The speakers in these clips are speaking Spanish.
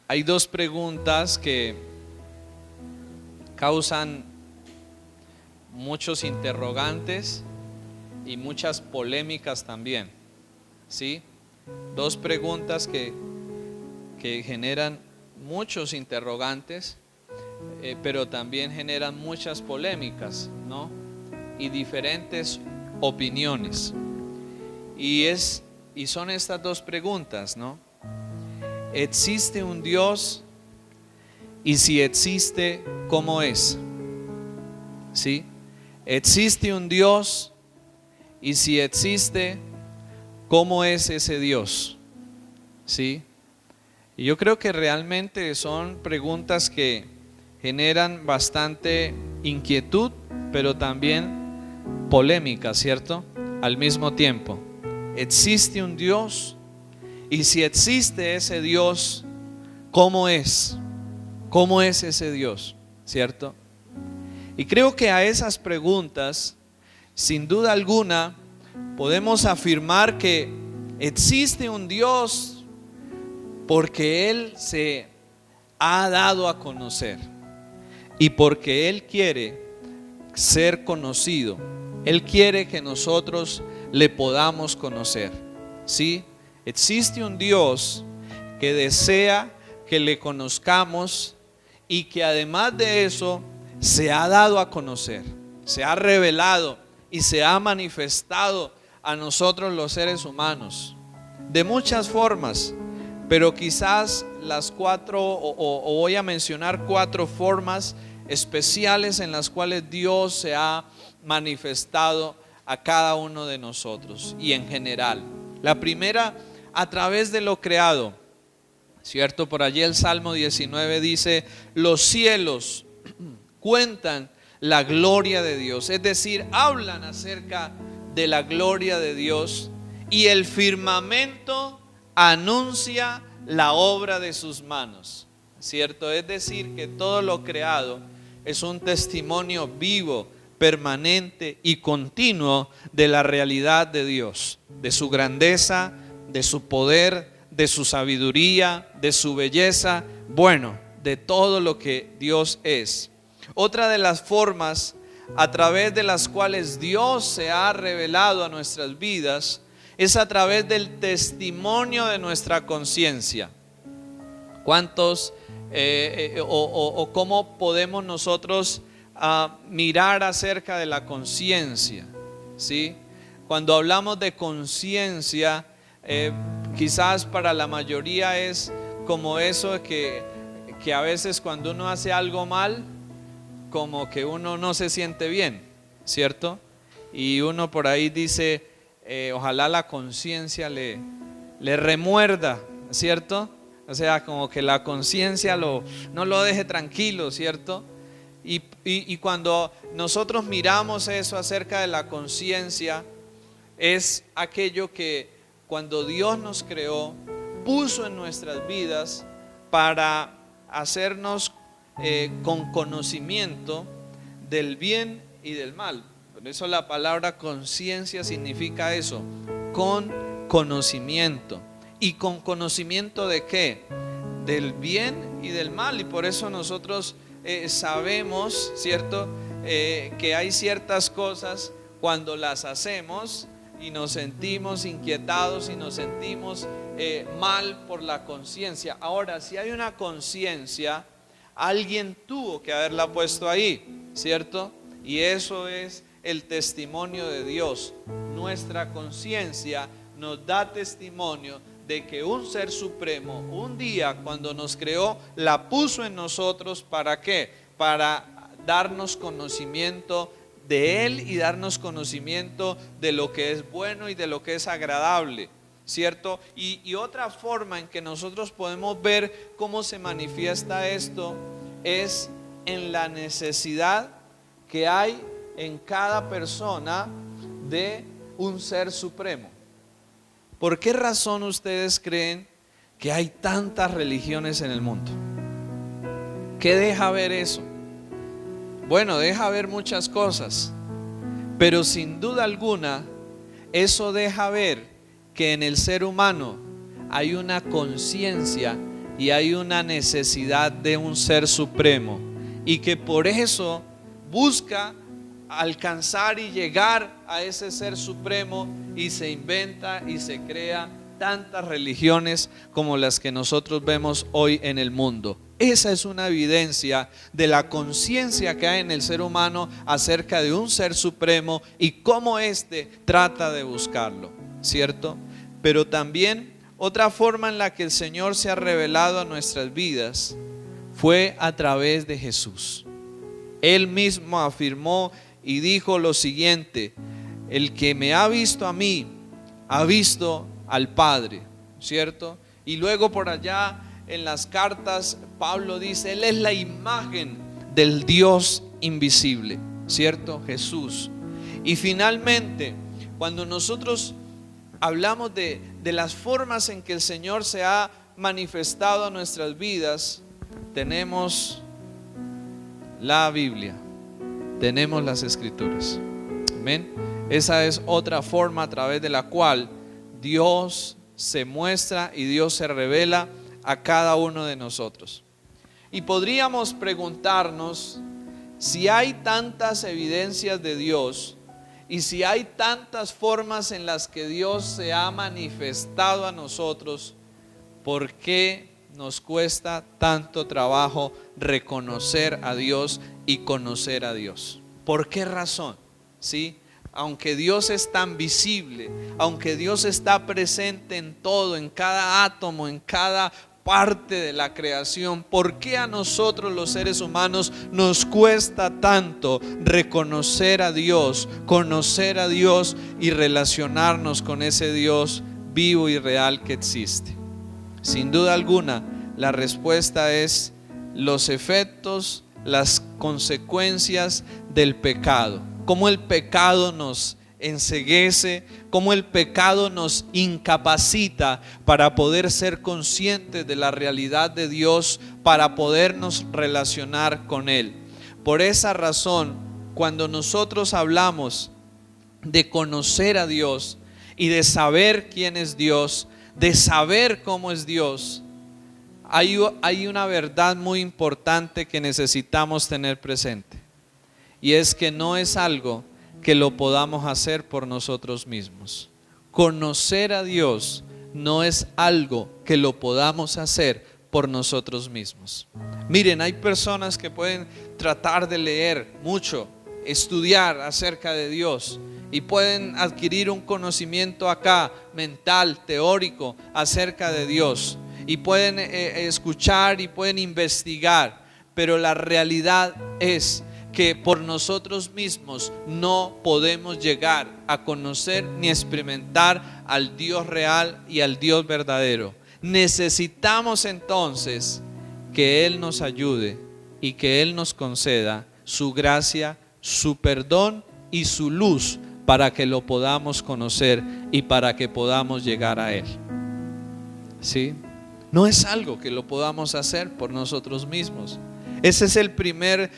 Hay dos preguntas que causan muchos interrogantes y muchas polémicas también, ¿sí? Dos preguntas que generan muchos interrogantes, pero también generan muchas polémicas, ¿no? Y diferentes opiniones. Y son estas dos preguntas, ¿no? ¿Existe un Dios? Y si existe, ¿cómo es? ¿Sí? ¿Existe un Dios? Y si existe, ¿cómo es ese Dios? ¿Sí? Y yo creo que realmente son preguntas que generan bastante inquietud, pero también polémica, ¿cierto? Al mismo tiempo. ¿Existe un Dios? Y si existe ese Dios, ¿cómo es? ¿Cómo es ese Dios? ¿Cierto? Y creo que a esas preguntas, sin duda alguna, podemos afirmar que existe un Dios porque Él se ha dado a conocer y porque Él quiere ser conocido. Él quiere que nosotros le podamos conocer, ¿sí? Existe un Dios que desea que le conozcamos y que además de eso se ha dado a conocer, se ha revelado y se ha manifestado a nosotros los seres humanos de muchas formas, pero quizás las cuatro o voy a mencionar cuatro formas especiales en las cuales Dios se ha manifestado a cada uno de nosotros y en general. La primera, a través de lo creado, ¿cierto? Por allí el Salmo 19 dice: los cielos cuentan la gloria de Dios, es decir, hablan acerca de la gloria de Dios, y el firmamento anuncia la obra de sus manos, ¿cierto? Es decir, que todo lo creado es un testimonio vivo, permanente y continuo de la realidad de Dios, de su grandeza, de su poder, de su sabiduría, de su belleza, bueno, de todo lo que Dios es. Otra de las formas a través de las cuales Dios se ha revelado a nuestras vidas es a través del testimonio de nuestra conciencia. ¿Cuántos o cómo podemos nosotros mirar acerca de la conciencia? ¿Sí? Cuando hablamos de conciencia, quizás para la mayoría es como eso que a veces cuando uno hace algo mal, como que uno no se siente bien, ¿cierto? Y uno por ahí dice, ojalá la conciencia le remuerda, ¿cierto? O sea, como que la conciencia no lo deje tranquilo, ¿cierto? Y cuando nosotros miramos eso acerca de la conciencia, es aquello que cuando Dios nos creó, puso en nuestras vidas para hacernos con conocimiento del bien y del mal. Por eso la palabra conciencia significa eso, con conocimiento. ¿Y con conocimiento de qué? Del bien y del mal. Y por eso nosotros sabemos, ¿cierto? Que hay ciertas cosas cuando las hacemos y nos sentimos inquietados y nos sentimos mal por la conciencia. Ahora, si hay una conciencia, alguien tuvo que haberla puesto ahí, ¿cierto? Y eso es el testimonio de Dios. Nuestra conciencia nos da testimonio de que un ser supremo, un día cuando nos creó, la puso en nosotros. ¿Para qué? Para darnos conocimiento de Él y darnos conocimiento de lo que es bueno y de lo que es agradable, ¿cierto? Y otra forma en que nosotros podemos ver cómo se manifiesta esto es en la necesidad que hay en cada persona de un ser supremo. ¿Por qué razón ustedes creen que hay tantas religiones en el mundo? ¿Qué deja ver eso? Bueno, deja ver muchas cosas, pero sin duda alguna eso deja ver que en el ser humano hay una conciencia y hay una necesidad de un ser supremo, y que por eso busca alcanzar y llegar a ese ser supremo, y se inventa y se crea tantas religiones como las que nosotros vemos hoy en el mundo. Esa es una evidencia de la conciencia que hay en el ser humano acerca de un ser supremo y cómo éste trata de buscarlo, ¿cierto? Pero también otra forma en la que el Señor se ha revelado a nuestras vidas fue a través de Jesús. Él mismo afirmó y dijo lo siguiente: el que me ha visto a mí, ha visto al Padre, ¿cierto? Y luego por allá en las cartas Pablo dice: Él es la imagen del Dios invisible, ¿cierto? Jesús. Y finalmente, cuando nosotros hablamos de las formas en que el Señor se ha manifestado a nuestras vidas, tenemos la Biblia, tenemos las Escrituras. Amén. Esa es otra forma a través de la cual Dios se muestra y Dios se revela a cada uno de nosotros. Y podríamos preguntarnos, si hay tantas evidencias de Dios y si hay tantas formas en las que Dios se ha manifestado a nosotros, ¿por qué nos cuesta tanto trabajo reconocer a Dios y conocer a Dios? ¿Por qué razón? ¿Sí? Aunque Dios es tan visible, aunque Dios está presente en todo, en cada átomo, en cada parte de la creación, ¿por qué a nosotros los seres humanos nos cuesta tanto reconocer a Dios, conocer a Dios y relacionarnos con ese Dios vivo y real que existe? Sin duda alguna, la respuesta es los efectos, las consecuencias del pecado. Cómo el pecado nos enceguece, cómo el pecado nos incapacita para poder ser conscientes de la realidad de Dios, para podernos relacionar con Él. Por esa razón, cuando nosotros hablamos de conocer a Dios y de saber quién es Dios, de saber cómo es Dios, hay una verdad muy importante que necesitamos tener presente, y es que no es algo que lo podamos hacer por nosotros mismos. Conocer a Dios no es algo que lo podamos hacer por nosotros mismos. Miren, hay personas que pueden tratar de leer mucho, estudiar acerca de Dios, y pueden adquirir un conocimiento acá mental, teórico acerca de Dios, y pueden escuchar y pueden investigar, pero la realidad es que por nosotros mismos no podemos llegar a conocer ni experimentar al Dios real y al Dios verdadero. Necesitamos entonces que Él nos ayude y que Él nos conceda su gracia, su perdón y su luz para que lo podamos conocer y para que podamos llegar a Él. ¿Sí? No es algo que lo podamos hacer por nosotros mismos. Ese es el primer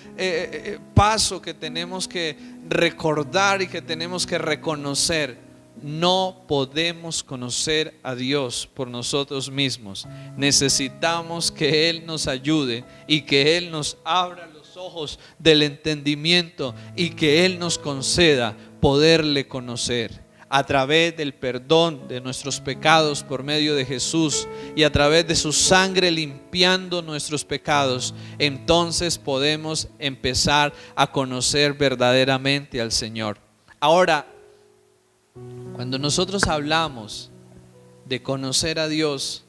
paso que tenemos que recordar y que tenemos que reconocer. No podemos conocer a Dios por nosotros mismos. Necesitamos que Él nos ayude y que Él nos abra los ojos del entendimiento y que Él nos conceda poderle conocer a través del perdón de nuestros pecados por medio de Jesús y a través de su sangre limpiando nuestros pecados. Entonces podemos empezar a conocer verdaderamente al Señor. Ahora, cuando nosotros hablamos de conocer a Dios,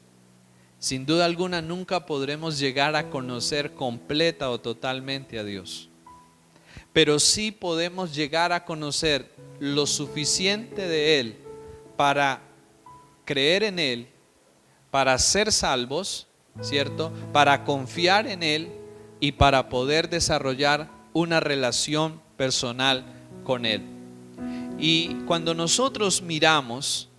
sin duda alguna nunca podremos llegar a conocer completa o totalmente a Dios, pero sí podemos llegar a conocer lo suficiente de Él para creer en Él, para ser salvos, ¿cierto? Para confiar en Él y para poder desarrollar una relación personal con Él. Y cuando nosotros miramos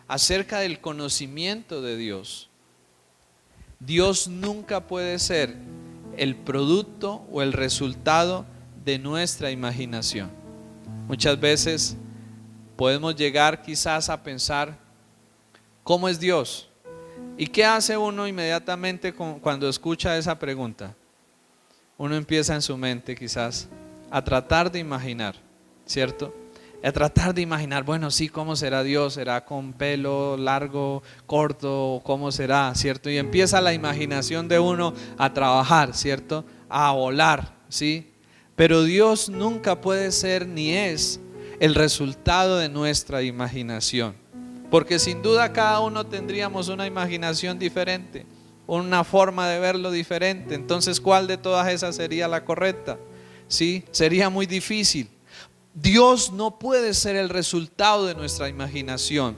acerca del conocimiento de Dios, Dios nunca puede ser el producto o el resultado de nuestra imaginación. Muchas veces podemos llegar quizás a pensar, ¿cómo es Dios? ¿Y qué hace uno inmediatamente cuando escucha esa pregunta? Uno empieza en su mente quizás a tratar de imaginar, ¿cierto? A tratar de imaginar, bueno, sí, ¿cómo será Dios? ¿Será con pelo largo, corto? ¿Cómo será? ¿Cierto? Y empieza la imaginación de uno a trabajar, ¿cierto? A volar, ¿sí? Pero Dios nunca puede ser ni es el resultado de nuestra imaginación, porque sin duda cada uno tendríamos una imaginación diferente, una forma de verlo diferente. Entonces, ¿cuál de todas esas sería la correcta? ¿Sí? Sería muy difícil. Dios no puede ser el resultado de nuestra imaginación.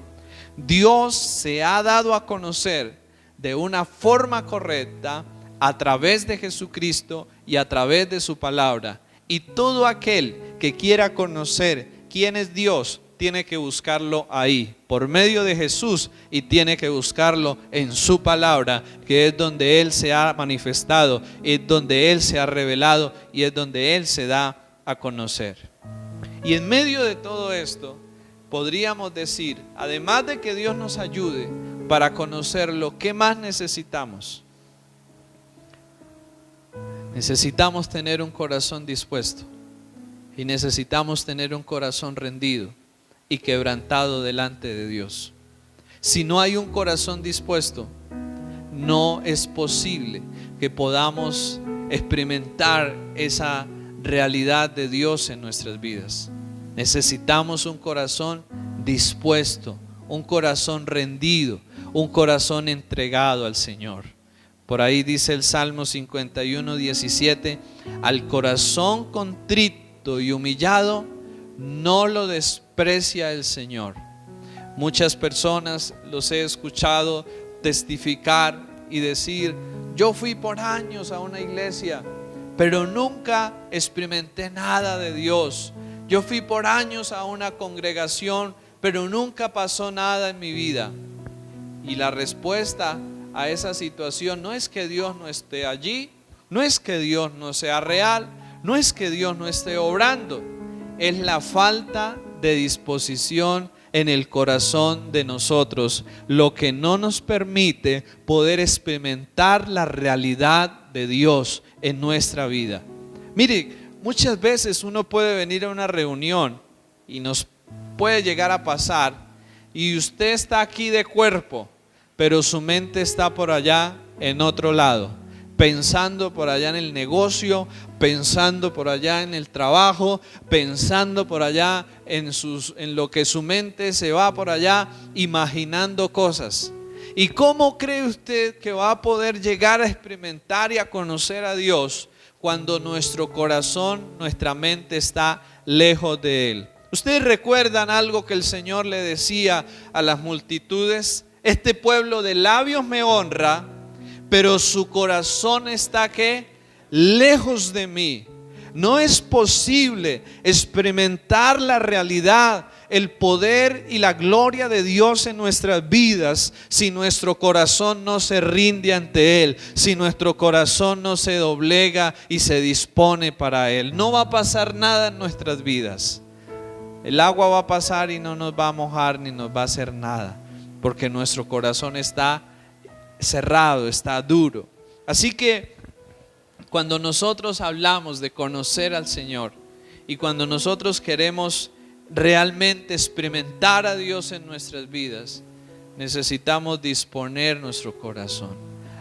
Dios se ha dado a conocer de una forma correcta a través de Jesucristo y a través de su palabra. Y todo aquel que quiera conocer quién es Dios tiene que buscarlo ahí, por medio de Jesús, y tiene que buscarlo en su palabra, que es donde Él se ha manifestado, es donde Él se ha revelado y es donde Él se da a conocer. Y en medio de todo esto, podríamos decir, además de que Dios nos ayude para conocerlo, ¿qué más necesitamos? Necesitamos tener un corazón dispuesto y necesitamos tener un corazón rendido y quebrantado delante de Dios. Si no hay un corazón dispuesto, no es posible que podamos experimentar esa realidad de Dios en nuestras vidas. Necesitamos un corazón dispuesto, un corazón rendido, un corazón entregado al Señor. Por ahí dice el Salmo 51:17: al corazón contrito y humillado no lo desprecia el Señor. Muchas personas los he escuchado testificar y decir: yo fui por años a una iglesia, pero nunca experimenté nada de Dios. Yo fui por años a una congregación, pero nunca pasó nada en mi vida. Y la respuesta a esa situación no es que Dios no esté allí, no es que Dios no sea real, no es que Dios no esté obrando, es la falta de disposición en el corazón de nosotros lo que no nos permite poder experimentar la realidad de Dios en nuestra vida. Mire, muchas veces uno puede venir a una reunión y nos puede llegar a pasar y usted está aquí de cuerpo, pero su mente está por allá en otro lado, pensando por allá en el negocio, pensando por allá en el trabajo, pensando por allá en lo que su mente se va por allá imaginando cosas. ¿Y cómo cree usted que va a poder llegar a experimentar y a conocer a Dios cuando nuestro corazón, nuestra mente está lejos de Él? ¿Ustedes recuerdan algo que el Señor le decía a las multitudes? Este pueblo de labios me honra, pero su corazón está ¿qué? Lejos de mí. No es posible experimentar la realidad, el poder y la gloria de Dios en nuestras vidas si nuestro corazón no se rinde ante Él, si nuestro corazón no se doblega y se dispone para Él. No va a pasar nada en nuestras vidas. El agua va a pasar y no nos va a mojar ni nos va a hacer nada, porque nuestro corazón está cerrado, está duro. Así que cuando nosotros hablamos de conocer al Señor y cuando nosotros queremos realmente experimentar a Dios en nuestras vidas, necesitamos disponer nuestro corazón,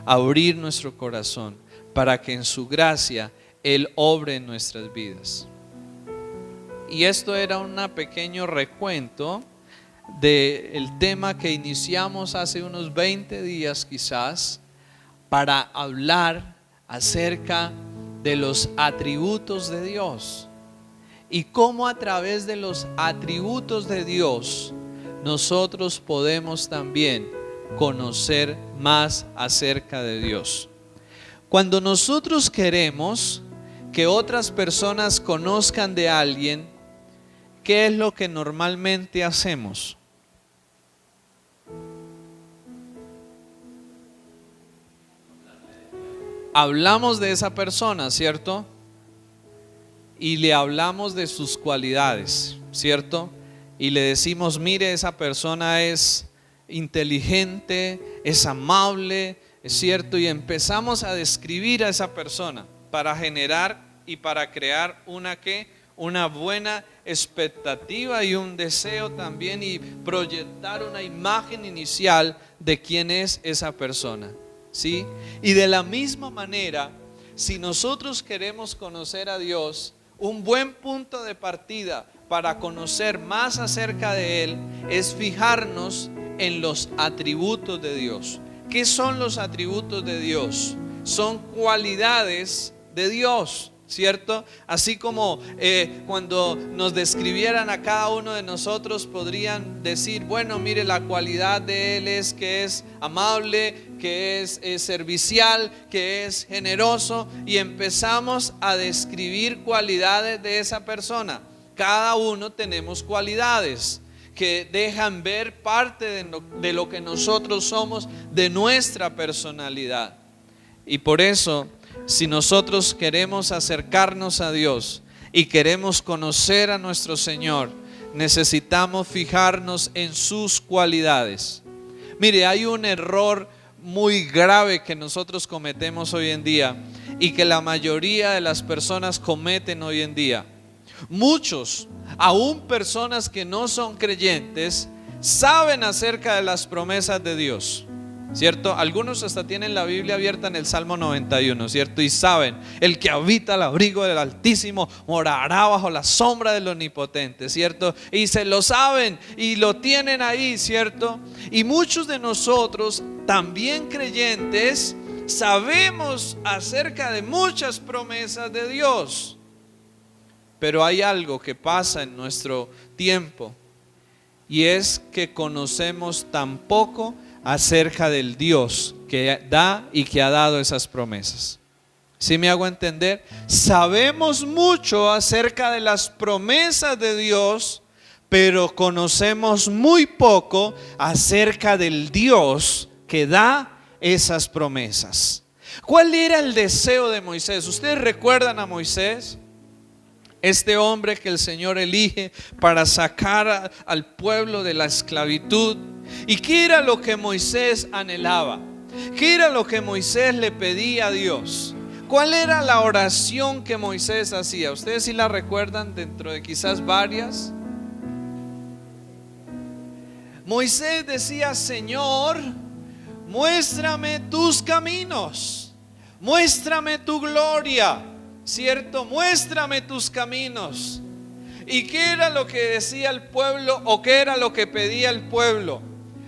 abrir nuestro corazón para que en su gracia Él obre en nuestras vidas. Y esto era un pequeño recuento del tema que iniciamos hace unos 20 días quizás, para hablar acerca de los atributos de Dios y cómo a través de los atributos de Dios nosotros podemos también conocer más acerca de Dios. Cuando nosotros queremos que otras personas conozcan de alguien, ¿qué es lo que normalmente hacemos? Hablamos de esa persona, ¿cierto? Y le hablamos de sus cualidades, ¿cierto? Y le decimos: mire, esa persona es inteligente, es amable, es cierto, y empezamos a describir a esa persona para generar y para crear una buena expectativa y un deseo también, y proyectar una imagen inicial de quién es esa persona, ¿sí? Y de la misma manera, si nosotros queremos conocer a Dios, un buen punto de partida para conocer más acerca de Él es fijarnos en los atributos de Dios. ¿Qué son los atributos de Dios? Son cualidades de Dios, ¿cierto? Así como cuando nos describieran a cada uno de nosotros, podrían decir, bueno, mire, la cualidad de Él es que es amable, que es servicial, que es generoso, y empezamos a describir cualidades de esa persona. Cada uno tenemos cualidades que dejan ver parte de lo que nosotros somos, de nuestra personalidad. Y por eso, si nosotros queremos acercarnos a Dios y queremos conocer a nuestro Señor, necesitamos fijarnos en sus cualidades. Mire, hay un error muy grave que nosotros cometemos hoy en día y que la mayoría de las personas cometen hoy en día. Muchos, aún personas que no son creyentes, saben acerca de las promesas de Dios, ¿cierto? Algunos hasta tienen la Biblia abierta en el Salmo 91, ¿cierto? Y saben, el que habita al abrigo del Altísimo morará bajo la sombra del Omnipotente, ¿cierto? Y se lo saben y lo tienen ahí, ¿cierto? Y muchos de nosotros, también creyentes, sabemos acerca de muchas promesas de Dios. Pero hay algo que pasa en nuestro tiempo, y es que conocemos tan poco acerca del Dios que da y que ha dado esas promesas. ¿Sí me hago entender? Sabemos mucho acerca de las promesas de Dios, pero conocemos muy poco acerca del Dios que da esas promesas. ¿Cuál era el deseo de Moisés? ¿Ustedes recuerdan a Moisés? Este hombre que el Señor elige para sacar al pueblo de la esclavitud. ¿Y qué era lo que Moisés anhelaba? ¿Qué era lo que Moisés le pedía a Dios? ¿Cuál era la oración que Moisés hacía? ¿Ustedes sí la recuerdan dentro de quizás varias? Moisés decía: Señor, muéstrame tus caminos, muéstrame tu gloria, ¿cierto? Muéstrame tus caminos. ¿Y qué era lo que decía el pueblo, o qué era lo que pedía el pueblo?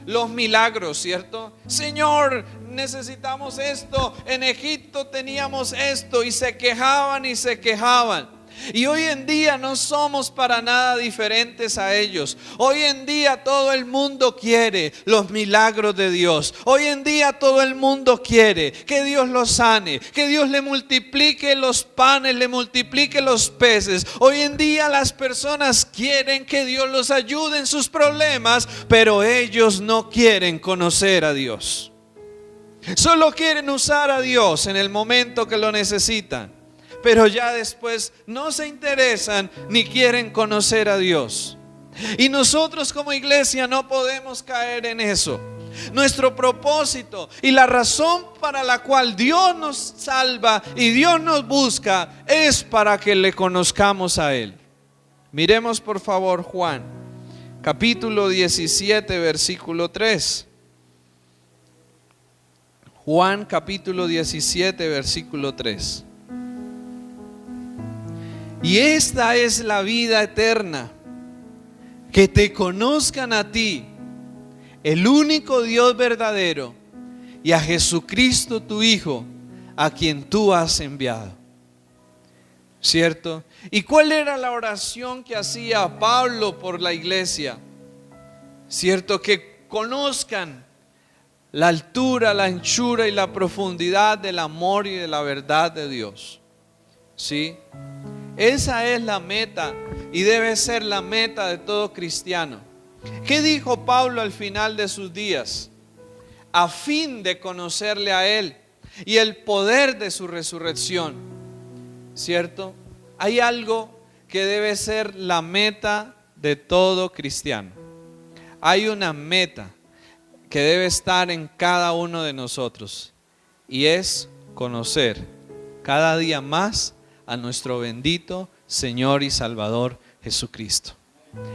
Los milagros, ¿cierto? Señor, necesitamos esto, en Egipto teníamos esto, y se quejaban y se quejaban. Y hoy en día no somos para nada diferentes a ellos. Hoy en día todo el mundo quiere los milagros de Dios. Hoy en día todo el mundo quiere que Dios los sane, que Dios le multiplique los panes, le multiplique los peces. Hoy en día las personas quieren que Dios los ayude en sus problemas, pero ellos no quieren conocer a Dios. Solo quieren usar a Dios en el momento que lo necesitan, pero ya después no se interesan ni quieren conocer a Dios. Y nosotros como iglesia no podemos caer en eso. Nuestro propósito y la razón para la cual Dios nos salva y Dios nos busca es para que le conozcamos a Él. Miremos por favor Juan, capítulo 17, versículo 3. Juan capítulo 17, versículo 3. Y esta es la vida eterna, que te conozcan a ti, el único Dios verdadero, y a Jesucristo tu Hijo, a quien tú has enviado. ¿Cierto? ¿Y cuál era la oración que hacía Pablo por la iglesia? ¿Cierto? Que conozcan la altura, la anchura y la profundidad del amor y de la verdad de Dios. ¿Sí? Esa es la meta y debe ser la meta de todo cristiano. ¿Qué dijo Pablo al final de sus días? A fin de conocerle a Él y el poder de su resurrección. ¿Cierto? Hay algo que debe ser la meta de todo cristiano. Hay una meta. que debe estar en cada uno de nosotros, y es conocer cada día más a nuestro bendito Señor y Salvador Jesucristo.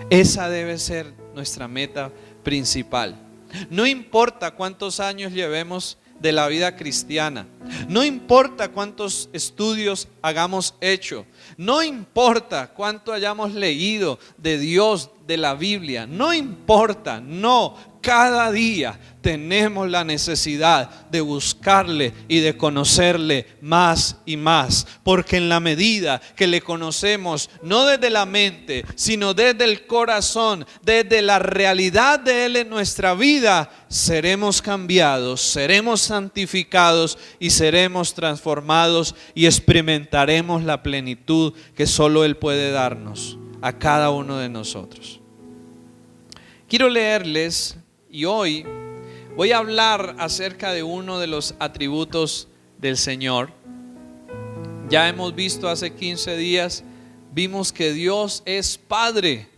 Esa debe ser nuestra meta principal. No importa cuántos años llevemos de la vida cristiana, no importa cuántos estudios hayamos hecho, no importa cuánto hayamos leído de Dios, de la Biblia, no importa, cada día tenemos la necesidad de buscarle y de conocerle más y más, porque en la medida que le conocemos, no desde la mente, sino desde el corazón, desde la realidad de Él en nuestra vida, seremos cambiados, seremos santificados y seremos transformados y experimentaremos la plenitud que solo Él puede darnos a cada uno de nosotros. Quiero leerles, y hoy voy a hablar acerca de uno de los atributos del Señor. Ya hemos visto hace 15 días, vimos que Dios es Padre,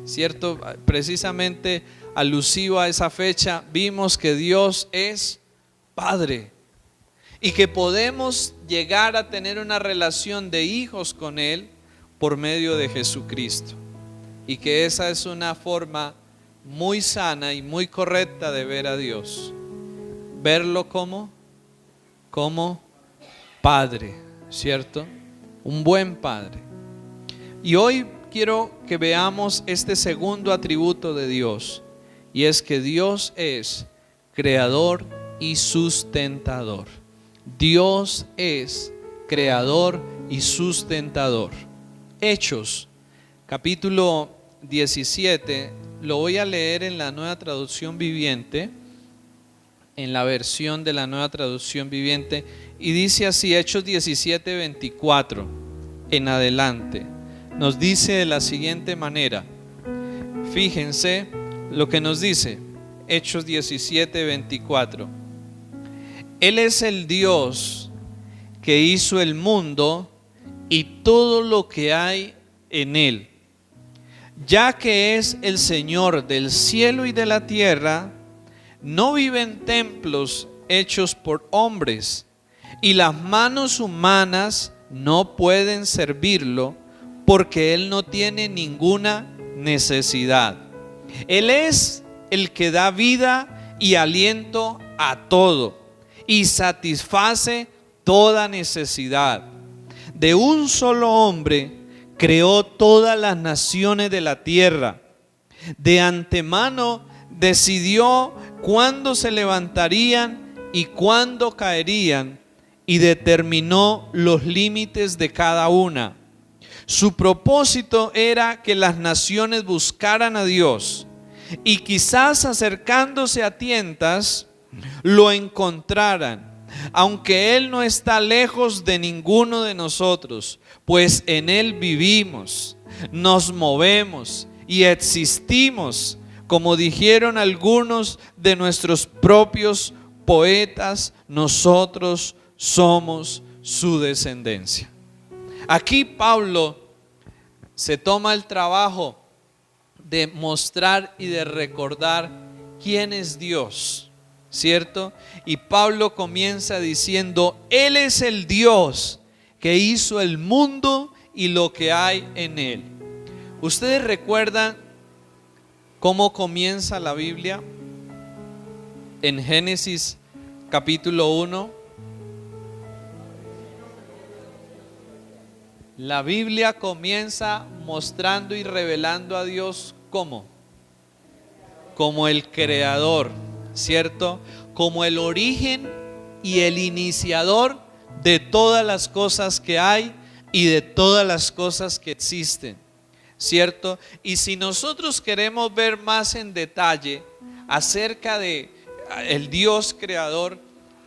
¿cierto? Precisamente alusivo a esa fecha, vimos que Dios es Padre y que podemos llegar a tener una relación de hijos con Él por medio de Jesucristo, y que esa es una forma muy sana y muy correcta de ver a Dios, verlo como Padre, ¿cierto? Un buen Padre. Y hoy quiero que veamos este segundo atributo de Dios, y es que Dios es creador y sustentador. Dios es creador y sustentador. Hechos, capítulo 17, lo voy a leer en la Nueva Traducción Viviente, en la versión de la Nueva Traducción Viviente, y dice así, Hechos 17, 24 en adelante, nos dice de la siguiente manera. Fíjense lo que nos dice, Hechos 17, 24. Él es el Dios que hizo el mundo y todo lo que hay en él. Ya que es el Señor del cielo y de la tierra, no vive en templos hechos por hombres, y las manos humanas no pueden servirlo, porque Él no tiene ninguna necesidad. Él es el que da vida y aliento a todo, y satisface toda necesidad. De un solo hombre creó todas las naciones de la tierra. De antemano decidió cuándo se levantarían y cuándo caerían, y determinó los límites de cada una. Su propósito era que las naciones buscaran a Dios, y quizás acercándose a tientas lo encontraran, aunque Él no está lejos de ninguno de nosotros, pues en Él vivimos, nos movemos y existimos, como dijeron algunos de nuestros propios poetas, nosotros somos su descendencia. Aquí Pablo se toma el trabajo de mostrar y de recordar quién es Dios, ¿cierto? Y Pablo comienza diciendo, Él es el Dios que hizo el mundo y lo que hay en él. ¿Ustedes recuerdan cómo comienza la Biblia? En Génesis capítulo 1. La Biblia comienza mostrando y revelando a Dios como el creador, ¿cierto? Como el origen y el iniciador de todas las cosas que hay y de todas las cosas que existen, ¿cierto? Y si nosotros queremos ver más en detalle acerca de el Dios creador,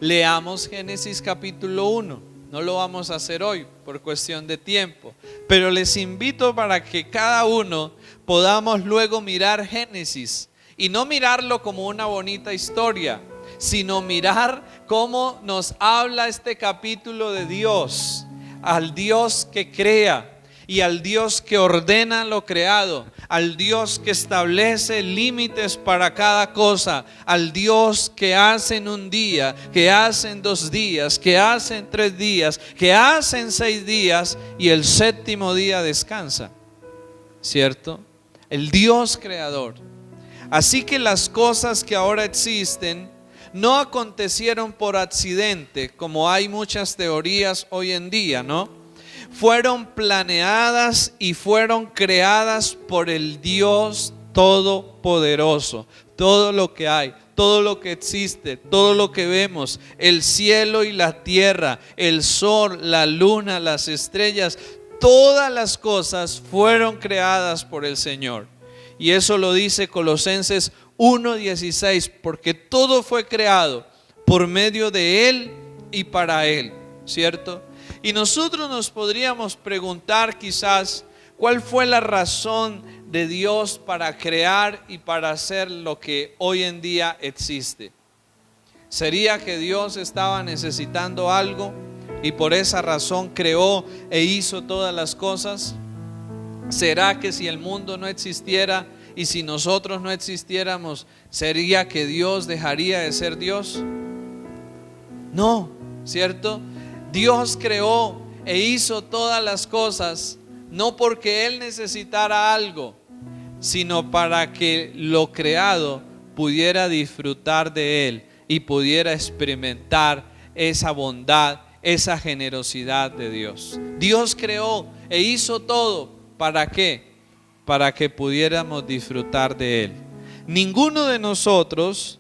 leamos Génesis capítulo 1. No lo vamos a hacer hoy por cuestión de tiempo, pero les invito para que cada uno podamos luego mirar Génesis y no mirarlo como una bonita historia, sino mirar cómo nos habla este capítulo de Dios, al Dios que crea y al Dios que ordena lo creado, al Dios que establece límites para cada cosa, al Dios que hace en un día, que hace en 2 días, que hace en 3 días, que hace en 6 días y el 7º día descansa, ¿cierto? El Dios creador. Así que las cosas que ahora existen no acontecieron por accidente, como hay muchas teorías hoy en día, ¿no? Fueron planeadas y fueron creadas por el Dios Todopoderoso. Todo lo que hay, todo lo que existe, todo lo que vemos, el cielo y la tierra, el sol, la luna, las estrellas, todas las cosas fueron creadas por el Señor. Y eso lo dice Colosenses 1:16, porque todo fue creado por medio de Él y para Él, ¿cierto? Y nosotros nos podríamos preguntar quizás cuál fue la razón de Dios para crear y para hacer lo que hoy en día existe. ¿Sería que Dios estaba necesitando algo y por esa razón creó e hizo todas las cosas? ¿Será que si el mundo no existiera y si nosotros no existiéramos, sería que Dios dejaría de ser Dios? No, ¿cierto? Dios creó e hizo todas las cosas no porque Él necesitara algo, sino para que lo creado pudiera disfrutar de Él y pudiera experimentar esa bondad, esa generosidad de Dios. Dios creó e hizo todo, ¿para qué? Para que pudiéramos disfrutar de Él. Ninguno de nosotros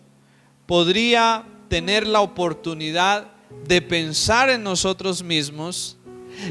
podría tener la oportunidad de pensar en nosotros mismos.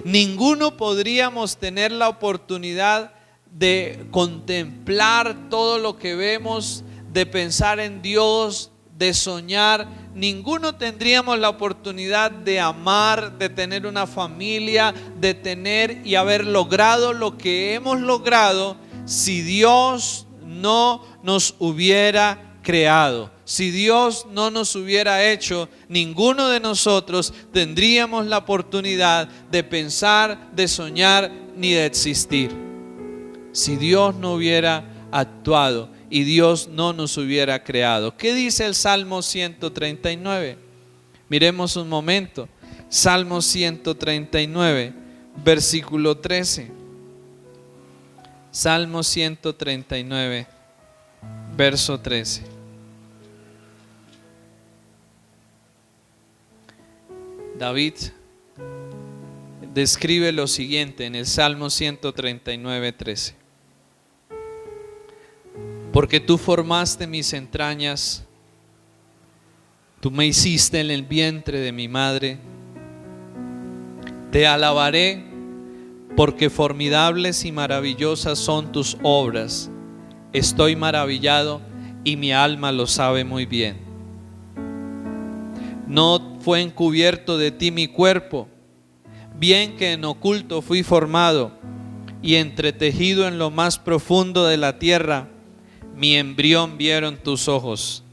Ninguno podríamos tener la oportunidad de contemplar todo lo que vemos, de pensar en Dios, de soñar. Ninguno tendríamos la oportunidad de amar, de tener una familia, de tener y haber logrado lo que hemos logrado si Dios no nos hubiera creado. Si Dios no nos hubiera hecho, ninguno de nosotros tendríamos la oportunidad de pensar, de soñar, ni de existir. Si Dios no hubiera actuado y Dios no nos hubiera creado. ¿Qué dice el Salmo 139? Miremos un momento. Salmo 139, versículo 13. Salmo 139, verso 13. David describe lo siguiente en el Salmo 139, 13. Porque tú formaste mis entrañas, tú me hiciste en el vientre de mi madre. Te alabaré porque formidables y maravillosas son tus obras. Estoy maravillado y mi alma lo sabe muy bien. No fue encubierto de ti mi cuerpo, bien que en oculto fui formado y entretejido en lo más profundo de la tierra. Mi embrión vieron tus ojos,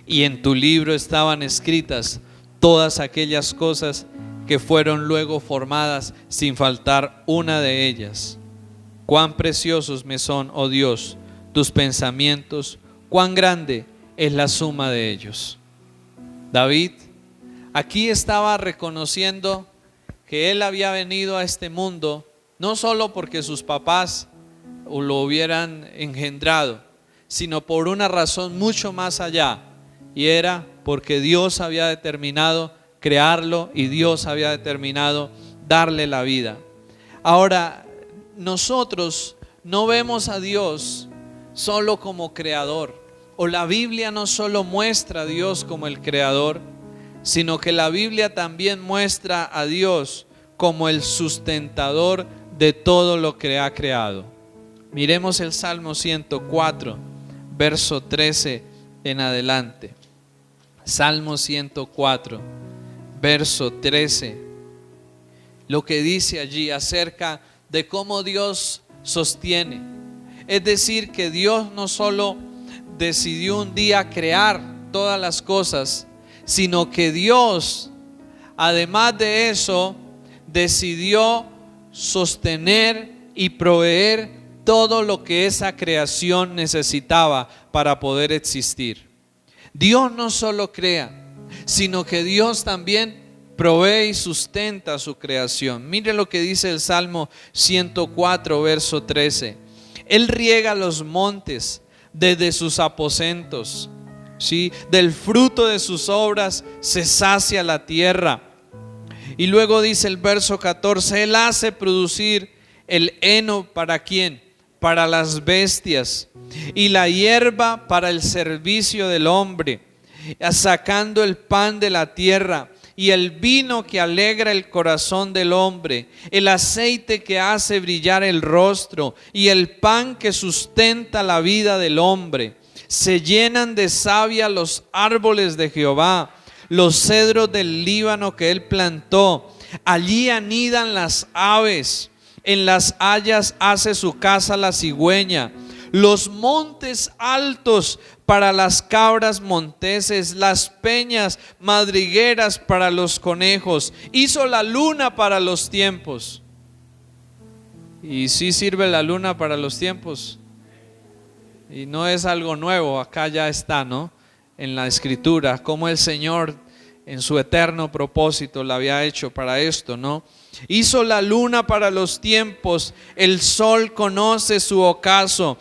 y en tu libro estaban escritas todas aquellas cosas que fueron luego formadas, sin faltar una de ellas. Cuán preciosos me son, oh Dios, tus pensamientos, cuán grande es la suma de ellos. David aquí estaba reconociendo que él había venido a este mundo no solo porque sus papás lo hubieran engendrado, sino por una razón mucho más allá, y era porque Dios había determinado crearlo y Dios había determinado darle la vida. Ahora, nosotros no vemos a Dios solo como creador, o la Biblia no solo muestra a Dios como el creador, sino que la Biblia también muestra a Dios como el sustentador de todo lo que ha creado. Miremos el Salmo 104, verso 13 en adelante. Salmo 104, verso 13. Lo que dice allí acerca de cómo Dios sostiene. Es decir, que Dios no solo decidió un día crear todas las cosas, sino que Dios, además de eso, decidió sostener y proveer todo lo que esa creación necesitaba para poder existir. Dios no solo crea, sino que Dios también provee y sustenta su creación. Mire lo que dice el Salmo 104, verso 13. Él riega los montes desde sus aposentos, ¿sí? Del fruto de sus obras se sacia la tierra. Y luego dice el verso 14, Él hace producir el heno ¿para quién? Para las bestias, y la hierba para el servicio del hombre, sacando el pan de la tierra y el vino que alegra el corazón del hombre, el aceite que hace brillar el rostro y el pan que sustenta la vida del hombre. Se llenan de savia los árboles de Jehová, los cedros del Líbano que él plantó. Allí anidan las aves, en las hayas hace su casa la cigüeña. Los montes altos para las cabras monteses, las peñas madrigueras para los conejos. Hizo la luna para los tiempos. ¿Y sí sirve la luna para los tiempos? Y no es algo nuevo, acá ya está, ¿no? En la escritura, como el Señor en su eterno propósito la había hecho para esto, ¿no? Hizo la luna para los tiempos, el sol conoce su ocaso.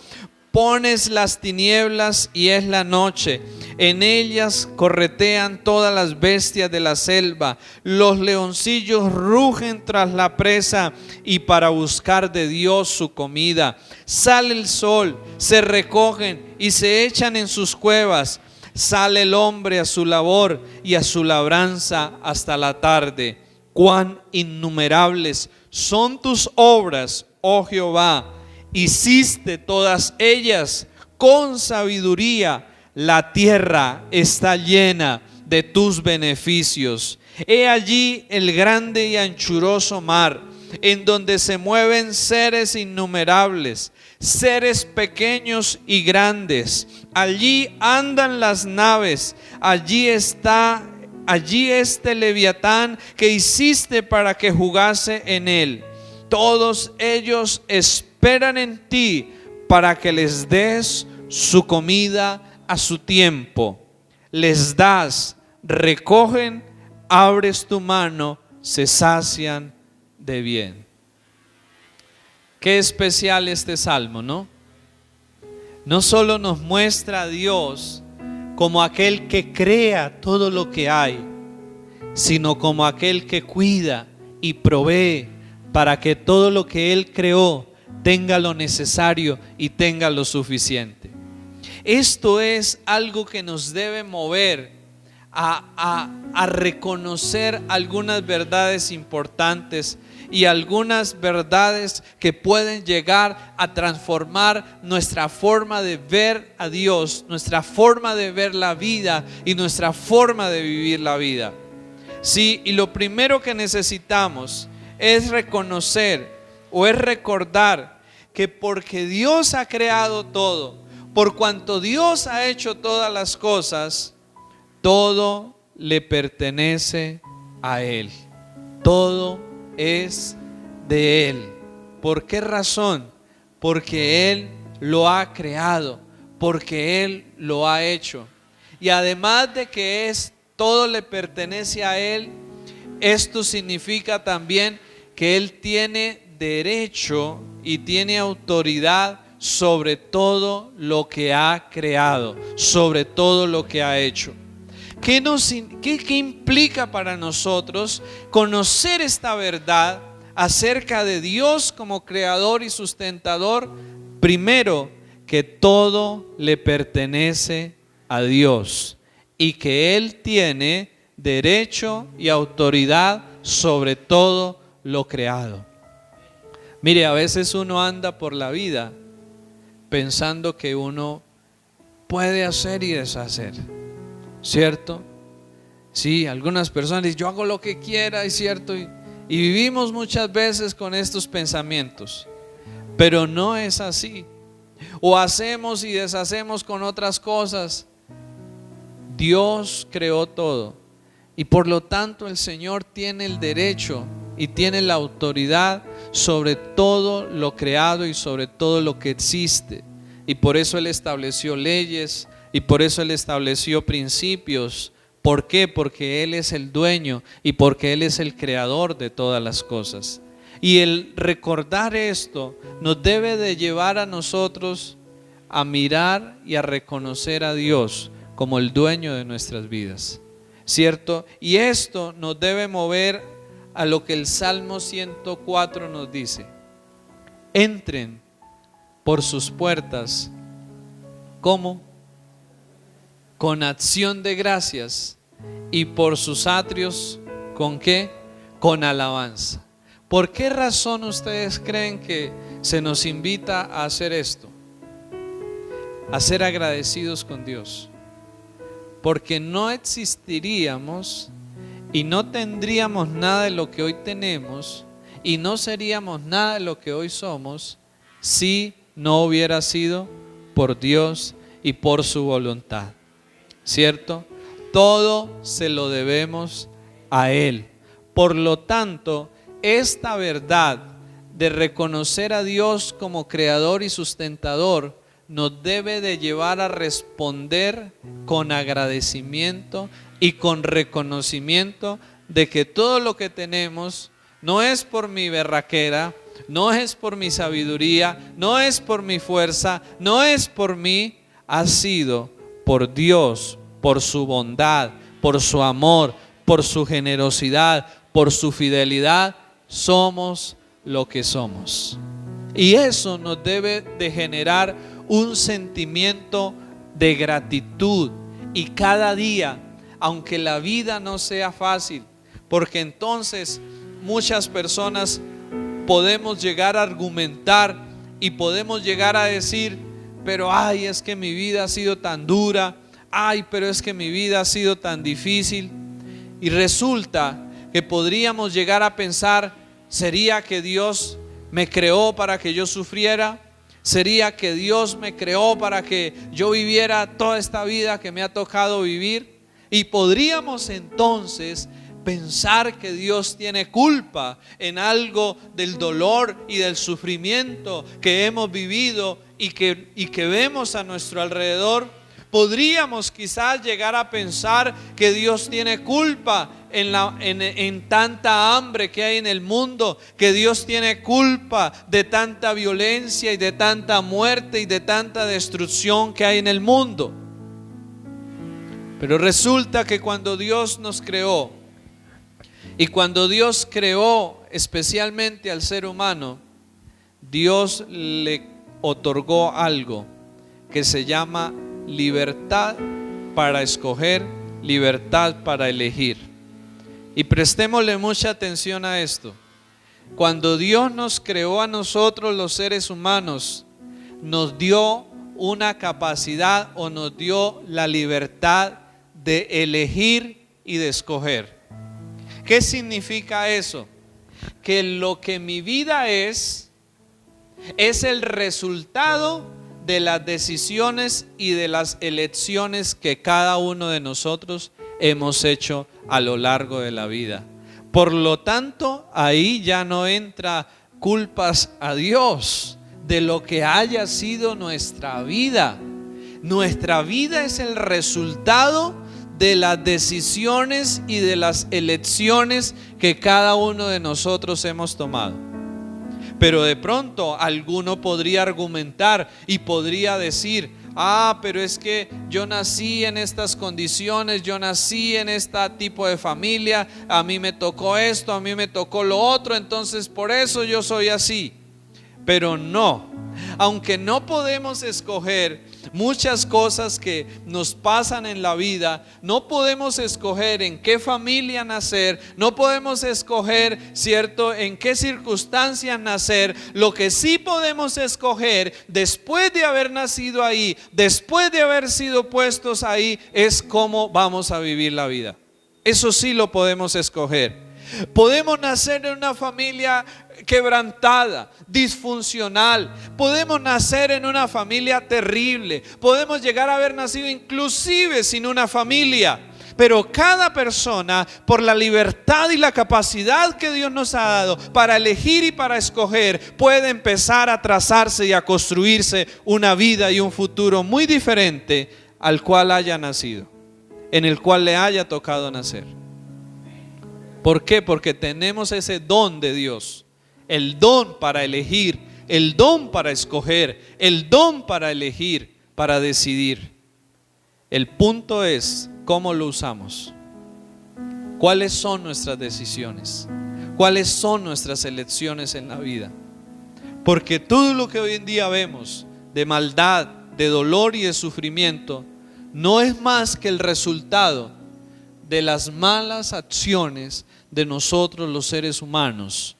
Pones las tinieblas y es la noche, en ellas corretean todas las bestias de la selva. Los leoncillos rugen tras la presa y para buscar de Dios su comida. Sale el sol, se recogen y se echan en sus cuevas. Sale el hombre a su labor y a su labranza hasta la tarde. Cuán innumerables son tus obras, oh Jehová. Hiciste todas ellas con sabiduría. La tierra está llena de tus beneficios. He allí el grande y anchuroso mar, en donde se mueven seres innumerables, seres pequeños y grandes. Allí andan las naves. Allí este leviatán que hiciste para que jugase en él. Todos ellos esperan en ti para que les des su comida a su tiempo. Les das, recogen, abres tu mano, se sacian de bien. Qué especial este salmo, ¿no? No solo nos muestra a Dios como aquel que crea todo lo que hay, sino como aquel que cuida y provee para que todo lo que Él creó tenga lo necesario y tenga lo suficiente. Esto es algo que nos debe mover a reconocer algunas verdades importantes y algunas verdades que pueden llegar a transformar nuestra forma de ver a Dios, nuestra forma de ver la vida y nuestra forma de vivir la vida. Sí, y lo primero que necesitamos es reconocer o es recordar que porque Dios ha creado todo, por cuanto Dios ha hecho todas las cosas, todo le pertenece a Él. Todo es de Él. ¿Por qué razón? Porque Él lo ha creado, porque Él lo ha hecho. Y además de que todo le pertenece a Él, esto significa también que Él tiene derecho y tiene autoridad sobre todo lo que ha creado, sobre todo lo que ha hecho. ¿Qué implica para nosotros conocer esta verdad acerca de Dios como creador y sustentador? Primero, que todo le pertenece a Dios y que Él tiene derecho y autoridad sobre todo lo creado. Mire, a veces uno anda por la vida pensando que uno puede hacer y deshacer, ¿cierto? Sí, algunas personas dicen, yo hago lo que quiera, es cierto, y vivimos muchas veces con estos pensamientos, pero no es así. O hacemos y deshacemos con otras cosas. Dios creó todo y por lo tanto el Señor tiene el derecho y tiene la autoridad sobre todo lo creado y sobre todo lo que existe. Y por eso Él estableció leyes y por eso Él estableció principios. ¿Por qué? Porque Él es el dueño y porque Él es el creador de todas las cosas. Y el recordar esto nos debe de llevar a nosotros a mirar y a reconocer a Dios como el dueño de nuestras vidas, ¿cierto? Y esto nos debe mover a lo que el Salmo 104 nos dice: entren por sus puertas, ¿cómo? Con acción de gracias, y por sus atrios, ¿con qué? Con alabanza. ¿Por qué razón ustedes creen que se nos invita a hacer esto? A ser agradecidos con Dios. Porque no existiríamos y no tendríamos nada de lo que hoy tenemos y no seríamos nada de lo que hoy somos si no hubiera sido por Dios y por su voluntad, ¿cierto? Todo se lo debemos a Él. Por lo tanto, esta verdad de reconocer a Dios como creador y sustentador nos debe de llevar a responder con agradecimiento y con reconocimiento de que todo lo que tenemos no es por mi berraquera, no es por mi sabiduría, no es por mi fuerza, no es por mí, ha sido por Dios, por su bondad, por su amor, por su generosidad, por su fidelidad. Somos lo que somos. Y eso nos debe de generar un sentimiento de gratitud. Y cada día, aunque la vida no sea fácil, porque entonces muchas personas podemos llegar a argumentar y podemos llegar a decir: pero ay, es que mi vida ha sido tan dura, ay, pero es que mi vida ha sido tan difícil. Y resulta que podríamos llegar a pensar: ¿sería que Dios me creó para que yo sufriera? ¿Sería que Dios me creó para que yo viviera toda esta vida que me ha tocado vivir? Y podríamos entonces pensar que Dios tiene culpa en algo del dolor y del sufrimiento que hemos vivido y que vemos a nuestro alrededor. Podríamos quizás llegar a pensar que Dios tiene culpa en tanta hambre que hay en el mundo, que Dios tiene culpa de tanta violencia y de tanta muerte y de tanta destrucción que hay en el mundo. Pero resulta que cuando Dios nos creó y cuando Dios creó especialmente al ser humano, Dios le otorgó algo que se llama libertad para escoger, libertad para elegir. Y prestémosle mucha atención a esto. Cuando Dios nos creó a nosotros los seres humanos, nos dio una capacidad o nos dio la libertad de elegir y de escoger. ¿Qué significa eso? Que lo que mi vida es el resultado de las decisiones y de las elecciones que cada uno de nosotros hemos hecho a lo largo de la vida. Por lo tanto, ahí ya no entra culpas a Dios de lo que haya sido nuestra vida. Nuestra vida es el resultado de las decisiones y de las elecciones que cada uno de nosotros hemos tomado. Pero de pronto alguno podría argumentar y podría decir: pero es que yo nací en estas condiciones, yo nací en este tipo de familia, a mí me tocó esto, a mí me tocó lo otro, entonces por eso yo soy así. Pero no, aunque no podemos escoger muchas cosas que nos pasan en la vida, no podemos escoger en qué familia nacer, no podemos escoger, ¿cierto?, en qué circunstancias nacer. Lo que sí podemos escoger después de haber nacido ahí, después de haber sido puestos ahí, es cómo vamos a vivir la vida. Eso sí lo podemos escoger. Podemos nacer en una familia quebrantada, disfuncional. Podemos nacer en una familia terrible. Podemos llegar a haber nacido inclusive sin una familia. Pero cada persona, por la libertad y la capacidad que Dios nos ha dado para elegir y para escoger, puede empezar a trazarse y a construirse una vida y un futuro muy diferente al cual haya nacido, en el cual le haya tocado nacer. ¿Por qué? Porque tenemos ese don de Dios, el don para elegir, el don para escoger, el don para elegir, para decidir. El punto es cómo lo usamos. ¿Cuáles son nuestras decisiones? ¿Cuáles son nuestras elecciones en la vida? Porque todo lo que hoy en día vemos de maldad, de dolor y de sufrimiento no es más que el resultado de las malas acciones de nosotros los seres humanos,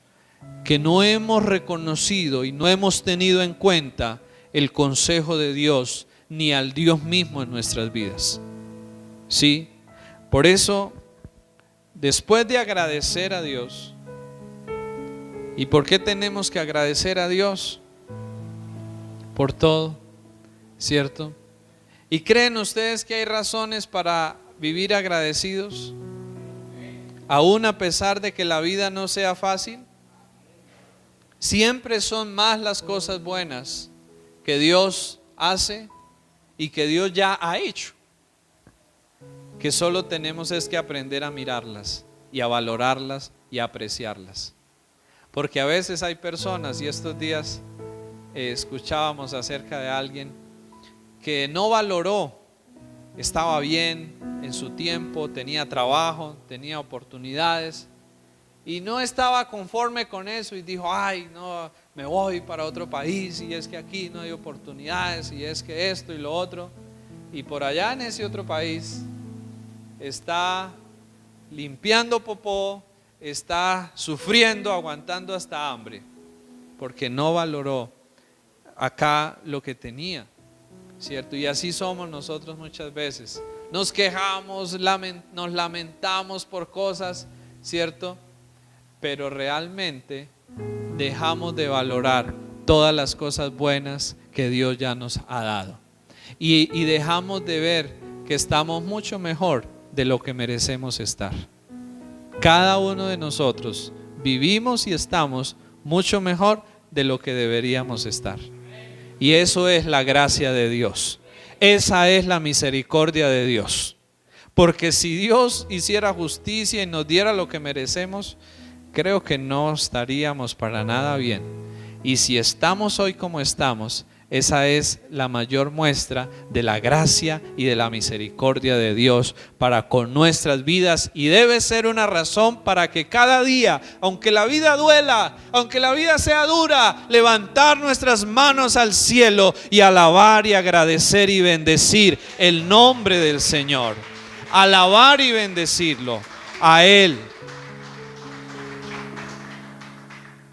que no hemos reconocido y no hemos tenido en cuenta el consejo de Dios ni al Dios mismo en nuestras vidas. ¿Sí? Por eso, después de agradecer a Dios, ¿y por qué tenemos que agradecer a Dios? Por todo, ¿cierto? ¿Y creen ustedes que hay razones para vivir agradecidos? Aún a pesar de que la vida no sea fácil, siempre son más las cosas buenas que Dios hace y que Dios ya ha hecho, que solo tenemos es que aprender a mirarlas y a valorarlas y a apreciarlas. Porque a veces hay personas, y estos días escuchábamos acerca de alguien que no valoró, estaba bien en su tiempo, tenía trabajo, tenía oportunidades y no estaba conforme con eso y dijo: ay, no, me voy para otro país y es que aquí no hay oportunidades y es que esto y lo otro. Y por allá en ese otro país está limpiando popó, está sufriendo, aguantando hasta hambre, porque no valoró acá lo que tenía, ¿cierto? Y así somos nosotros muchas veces. Nos quejamos, nos lamentamos por cosas, ¿cierto? Pero realmente dejamos de valorar todas las cosas buenas que Dios ya nos ha dado. Y dejamos de ver que estamos mucho mejor de lo que merecemos estar. Cada uno de nosotros vivimos y estamos mucho mejor de lo que deberíamos estar. Y eso es la gracia de Dios. Esa es la misericordia de Dios. Porque si Dios hiciera justicia y nos diera lo que merecemos, creo que no estaríamos para nada bien. Y si estamos hoy como estamos, esa es la mayor muestra de la gracia y de la misericordia de Dios para con nuestras vidas, y debe ser una razón para que cada día, aunque la vida duela, aunque la vida sea dura, levantar nuestras manos al cielo y alabar y agradecer y bendecir el nombre del Señor, alabar y bendecirlo a Él,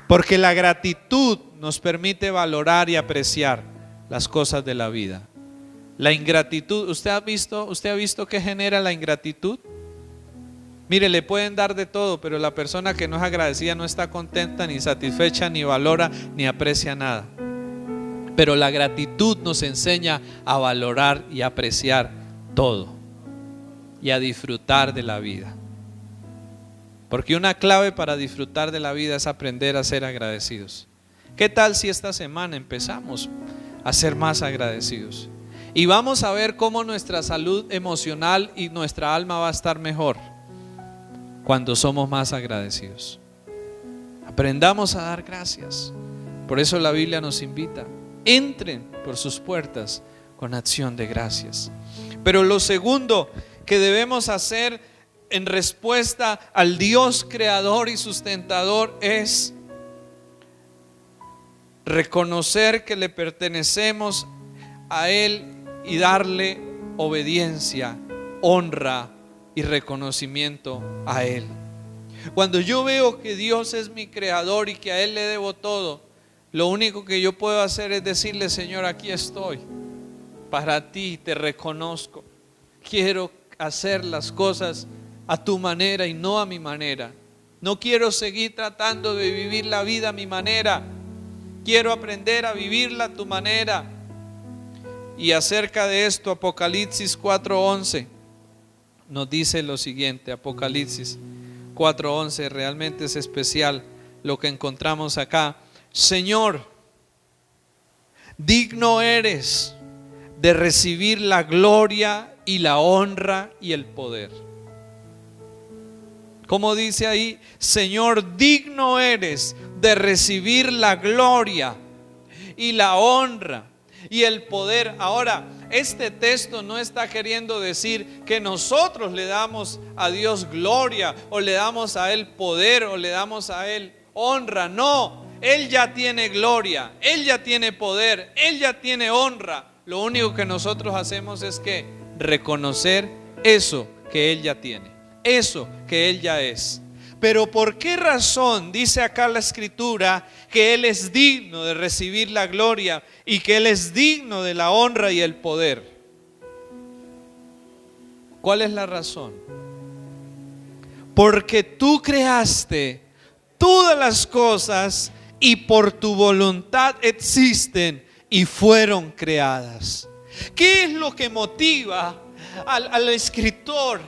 porque la gratitud nos permite valorar y apreciar las cosas de la vida. La ingratitud, ¿usted ha visto qué genera la ingratitud? Mire, le pueden dar de todo, pero la persona que no es agradecida no está contenta, ni satisfecha, ni valora, ni aprecia nada. Pero la gratitud nos enseña a valorar y apreciar todo y a disfrutar de la vida. Porque una clave para disfrutar de la vida es aprender a ser agradecidos. ¿Qué tal si esta semana empezamos a ser más agradecidos? Y vamos a ver cómo nuestra salud emocional y nuestra alma va a estar mejor cuando somos más agradecidos. Aprendamos a dar gracias. Por eso la Biblia nos invita: entren por sus puertas con acción de gracias. Pero lo segundo que debemos hacer en respuesta al Dios creador y sustentador es reconocer que le pertenecemos a Él y darle obediencia, honra y reconocimiento a Él. Cuando yo veo que Dios es mi creador y que a Él le debo todo, lo único que yo puedo hacer es decirle: Señor, aquí estoy, para ti te reconozco, quiero hacer las cosas a tu manera y no a mi manera. No quiero seguir tratando de vivir la vida a mi manera. Quiero aprender a vivirla a tu manera. Y acerca de esto, Apocalipsis 4:11 nos dice lo siguiente, Apocalipsis 4:11, realmente es especial lo que encontramos acá. Señor, digno eres de recibir la gloria y la honra y el poder. Como dice ahí, Señor, digno eres de recibir la gloria y la honra y el poder. Ahora, este texto no está queriendo decir que nosotros le damos a Dios gloria o le damos a Él poder o le damos a Él honra. No, Él ya tiene gloria, Él ya tiene poder, Él ya tiene honra. Lo único que nosotros hacemos es que reconocer eso que Él ya tiene, eso que Él ya es. Pero ¿por qué razón dice acá la Escritura que Él es digno de recibir la gloria y que Él es digno de la honra y el poder? ¿Cuál es la razón? Porque tú creaste todas las cosas y por tu voluntad existen y fueron creadas. ¿Qué es lo que motiva al escritor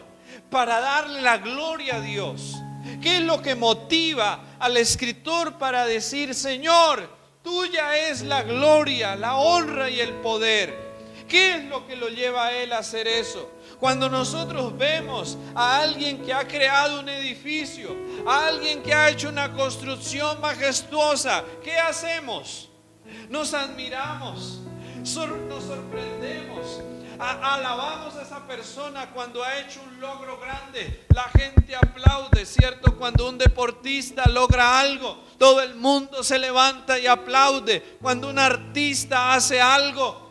para darle la gloria a Dios? ¿Qué es lo que motiva al escritor para decir, Señor, tuya es la gloria, la honra y el poder? ¿Qué es lo que lo lleva a él a hacer eso? Cuando nosotros vemos a alguien que ha creado un edificio, a alguien que ha hecho una construcción majestuosa, ¿qué hacemos? Nos admiramos, nos sorprendemos, alabamos a esa persona cuando ha hecho un logro grande. La gente aplaude, ¿cierto? Cuando un deportista logra algo, todo el mundo se levanta y aplaude. Cuando un artista hace algo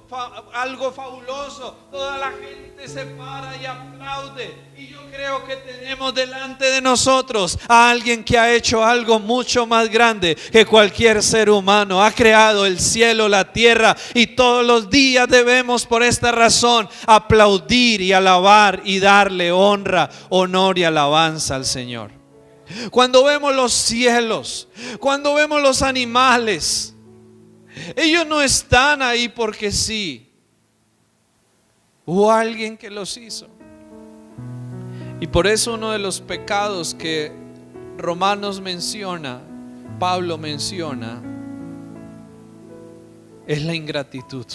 fabuloso, toda la gente se para y aplaude. Y yo creo que tenemos delante de nosotros a alguien que ha hecho algo mucho más grande que cualquier ser humano. Ha creado el cielo, la tierra, y todos los días debemos por esta razón aplaudir y alabar y darle honra, honor y alabanza al Señor. Cuando vemos los cielos, cuando vemos los animales, ellos no están ahí porque sí. Hubo alguien que los hizo. Y por eso uno de los pecados que Romanos menciona, Pablo menciona, es la ingratitud.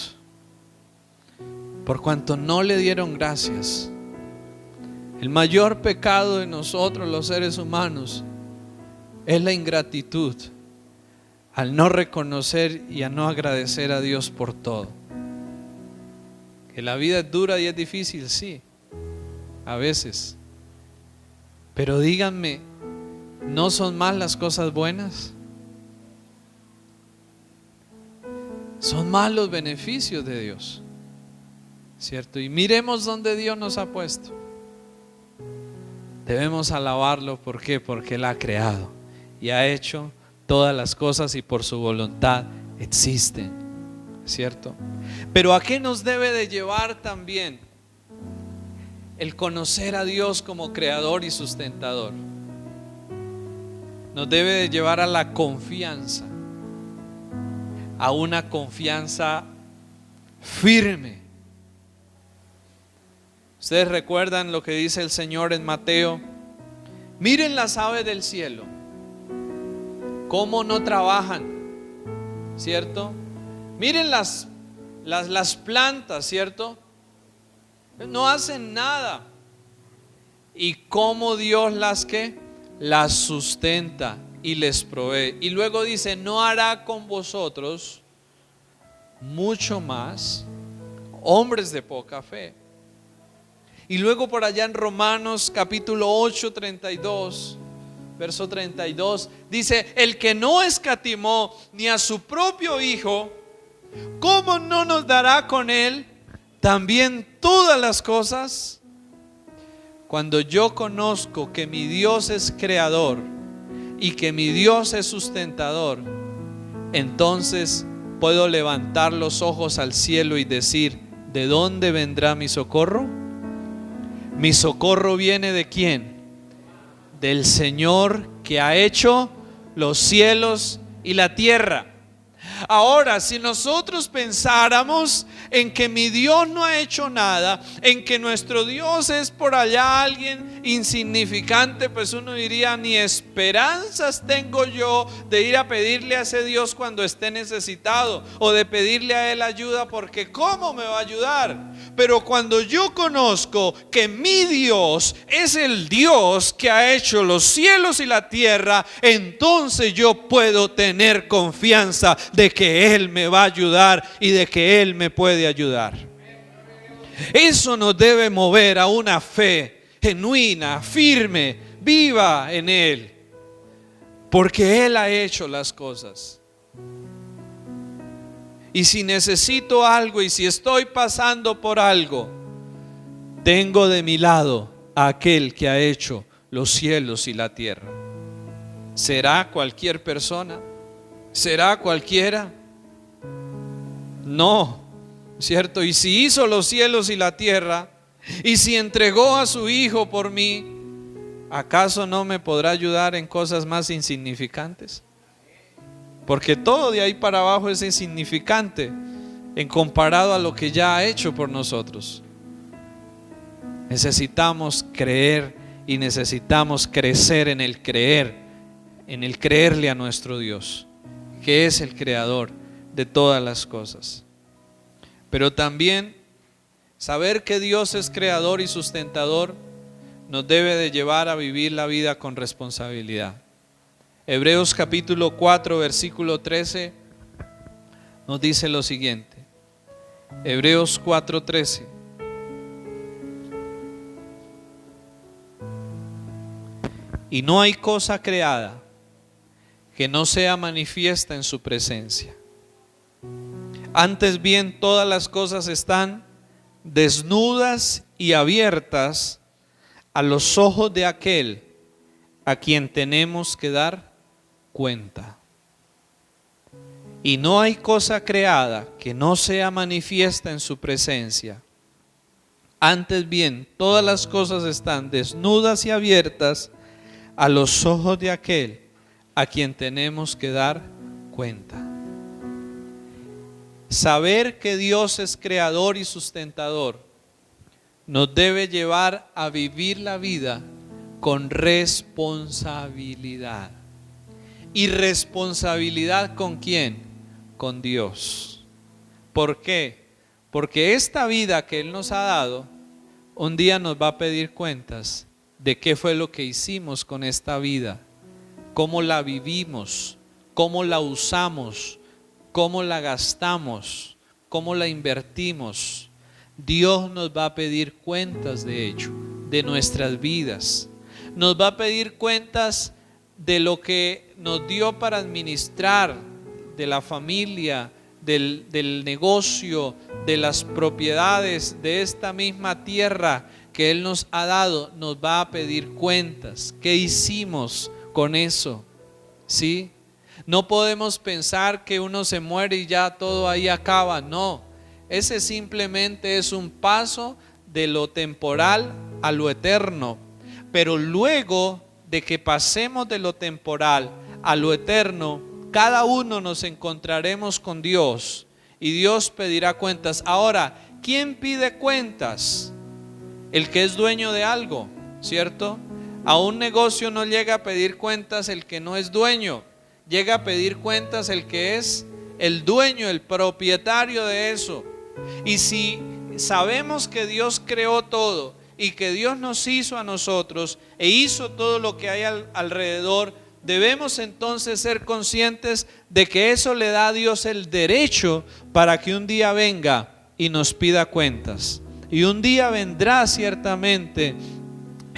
Por cuanto no le dieron gracias. El mayor pecado de nosotros los seres humanos es la ingratitud. Al no reconocer y a no agradecer a Dios por todo. Que la vida es dura y es difícil, sí, a veces. Pero díganme, ¿no son más las cosas buenas? Son más los beneficios de Dios, ¿cierto? Y miremos dónde Dios nos ha puesto. Debemos alabarlo, ¿por qué? Porque Él ha creado y ha hecho todas las cosas y por su voluntad existen, ¿cierto? Pero ¿a qué nos debe de llevar también el conocer a Dios como creador y sustentador? Nos debe de llevar a la confianza, a una confianza firme. Ustedes recuerdan lo que dice el Señor en Mateo: miren las aves del cielo, cómo no trabajan, ¿cierto? Miren las plantas, ¿cierto? No hacen nada. Y cómo Dios las sustenta y les provee. Y luego dice: no hará con vosotros mucho más, hombres de poca fe. Y luego por allá en Romanos capítulo 8, 32, verso 32, dice: el que no escatimó ni a su propio Hijo, ¿cómo no nos dará con Él también todas las cosas? Cuando yo conozco que mi Dios es creador y que mi Dios es sustentador, entonces puedo levantar los ojos al cielo y decir: ¿de dónde vendrá mi socorro? Mi socorro viene ¿de quién? Del Señor que ha hecho los cielos y la tierra. Ahora, si nosotros pensáramos en que mi Dios no ha hecho nada, en que nuestro Dios es por allá alguien insignificante, pues uno diría, ni esperanzas tengo yo de ir a pedirle a ese Dios cuando esté necesitado, o de pedirle a Él ayuda, porque ¿cómo me va a ayudar? Pero cuando yo conozco que mi Dios es el Dios que ha hecho los cielos y la tierra, entonces yo puedo tener confianza de que Él me va a ayudar y de que Él me puede ayudar. Eso nos debe mover a una fe genuina, firme, viva en Él, porque Él ha hecho las cosas. Y si necesito algo y si estoy pasando por algo, tengo de mi lado a aquel que ha hecho los cielos y la tierra. ¿Será cualquier persona? ¿Será cualquiera? No, ¿cierto? Y si hizo los cielos y la tierra, y si entregó a su Hijo por mí, ¿acaso no me podrá ayudar en cosas más insignificantes? Porque todo de ahí para abajo es insignificante en comparado a lo que ya ha hecho por nosotros. Necesitamos creer y necesitamos crecer en el creerle a nuestro Dios, que es el creador de todas las cosas. Pero también saber que Dios es creador y sustentador nos debe de llevar a vivir la vida con responsabilidad. Hebreos capítulo 4 versículo 13 nos dice lo siguiente. Hebreos 4:13. Y no hay cosa creada que no sea manifiesta en su presencia. Antes bien, todas las cosas están desnudas y abiertas a los ojos de aquel a quien tenemos que dar cuenta. Y no hay cosa creada que no sea manifiesta en su presencia. Antes bien, todas las cosas están desnudas y abiertas a los ojos de aquel a quien tenemos que dar cuenta. Saber que Dios es creador y sustentador nos debe llevar a vivir la vida con responsabilidad. ¿Y responsabilidad con quién? Con Dios. ¿Por qué? Porque esta vida que Él nos ha dado, un día nos va a pedir cuentas de qué fue lo que hicimos con esta vida, cómo la vivimos, cómo la usamos, cómo la gastamos, cómo la invertimos. Dios nos va a pedir cuentas de ello, de nuestras vidas. Nos va a pedir cuentas de lo que nos dio para administrar, de la familia, del negocio, de las propiedades, de esta misma tierra que Él nos ha dado. Nos va a pedir cuentas. ¿Qué hicimos con eso? ¿Sí? No podemos pensar que uno se muere y ya todo ahí acaba. No, ese simplemente es un paso de lo temporal a lo eterno. Pero luego de que pasemos de lo temporal a lo eterno, cada uno nos encontraremos con Dios y Dios pedirá cuentas. Ahora, ¿quién pide cuentas? El que es dueño de algo, ¿cierto? A un negocio no llega a pedir cuentas el que no es dueño, llega a pedir cuentas el que es el dueño, el propietario de eso. Y si sabemos que Dios creó todo y que Dios nos hizo a nosotros e hizo todo lo que hay alrededor, debemos entonces ser conscientes de que eso le da a Dios el derecho para que un día venga y nos pida cuentas. Y un día vendrá ciertamente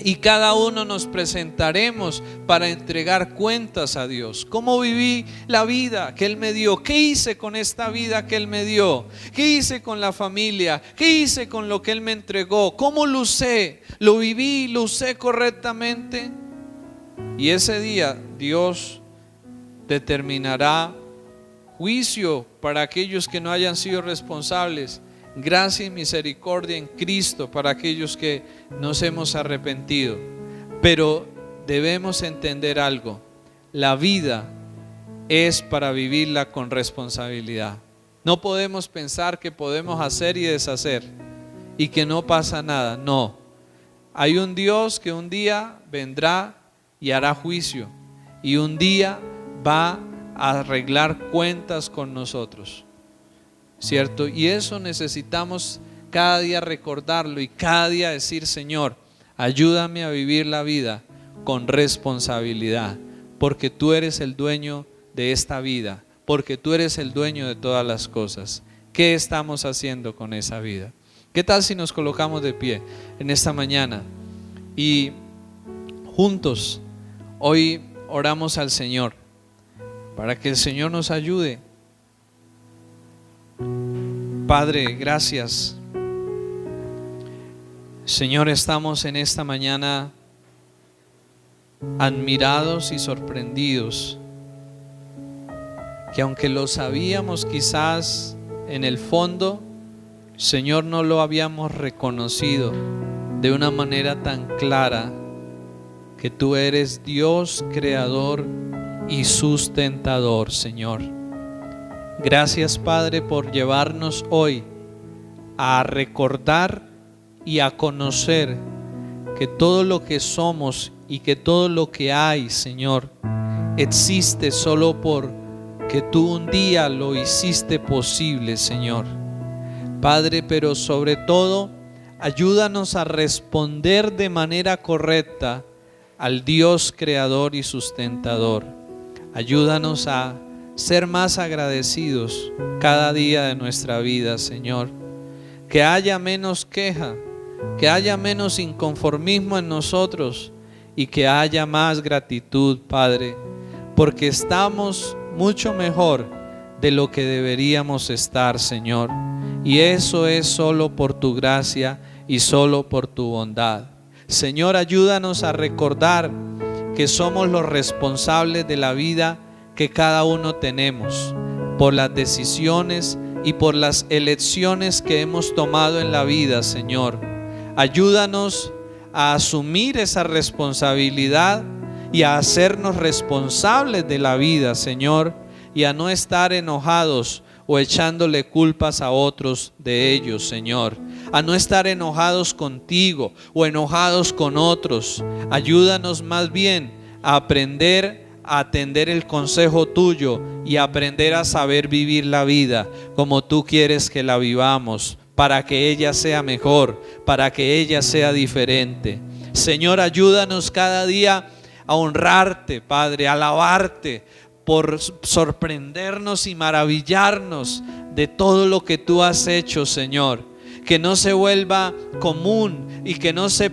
y cada uno nos presentaremos para entregar cuentas a Dios. ¿Cómo viví la vida que Él me dio? ¿Qué hice con esta vida que Él me dio? ¿Qué hice con la familia? ¿Qué hice con lo que Él me entregó? ¿Cómo lo usé? ¿Lo viví? ¿Lo usé correctamente? Y ese día Dios determinará juicio para aquellos que no hayan sido responsables, gracia y misericordia en Cristo para aquellos que nos hemos arrepentido. Pero debemos entender algo: la vida es para vivirla con responsabilidad. No podemos pensar que podemos hacer y deshacer y que no pasa nada. No, hay un Dios que un día vendrá y hará juicio, y un día va a arreglar cuentas con nosotros, ¿cierto? Y eso necesitamos cada día recordarlo y cada día decir: Señor, ayúdame a vivir la vida con responsabilidad, porque tú eres el dueño de esta vida, porque tú eres el dueño de todas las cosas. ¿Qué estamos haciendo con esa vida? ¿Qué tal si nos colocamos de pie en esta mañana y juntos hoy oramos al Señor para que el Señor nos ayude? Padre, gracias. Señor, estamos en esta mañana admirados y sorprendidos, que aunque lo sabíamos quizás en el fondo, Señor, no lo habíamos reconocido de una manera tan clara, que tú eres Dios creador y sustentador, Señor. Gracias, Padre, por llevarnos hoy a recordar y a conocer que todo lo que somos y que todo lo que hay, Señor, existe solo porque tú un día lo hiciste posible, Señor. Padre, pero sobre todo, ayúdanos a responder de manera correcta al Dios creador y sustentador. Ayúdanos a ser más agradecidos cada día de nuestra vida, Señor. Que haya menos queja, que haya menos inconformismo en nosotros y que haya más gratitud, Padre, porque estamos mucho mejor de lo que deberíamos estar, Señor. Y eso es solo por tu gracia y solo por tu bondad. Señor, ayúdanos a recordar que somos los responsables de la vida que cada uno tenemos, por las decisiones y por las elecciones que hemos tomado en la vida, Señor. Ayúdanos a asumir esa responsabilidad y a hacernos responsables de la vida, Señor, y a no estar enojados o echándole culpas a otros de ellos, Señor. A no estar enojados contigo o enojados con otros. Ayúdanos más bien a aprender a atender el consejo tuyo y aprender a saber vivir la vida como tú quieres que la vivamos, para que ella sea mejor, para que ella sea diferente. Señor, ayúdanos cada día a honrarte, Padre, a alabarte por sorprendernos y maravillarnos de todo lo que tú has hecho, Señor. Que no se vuelva común y que no se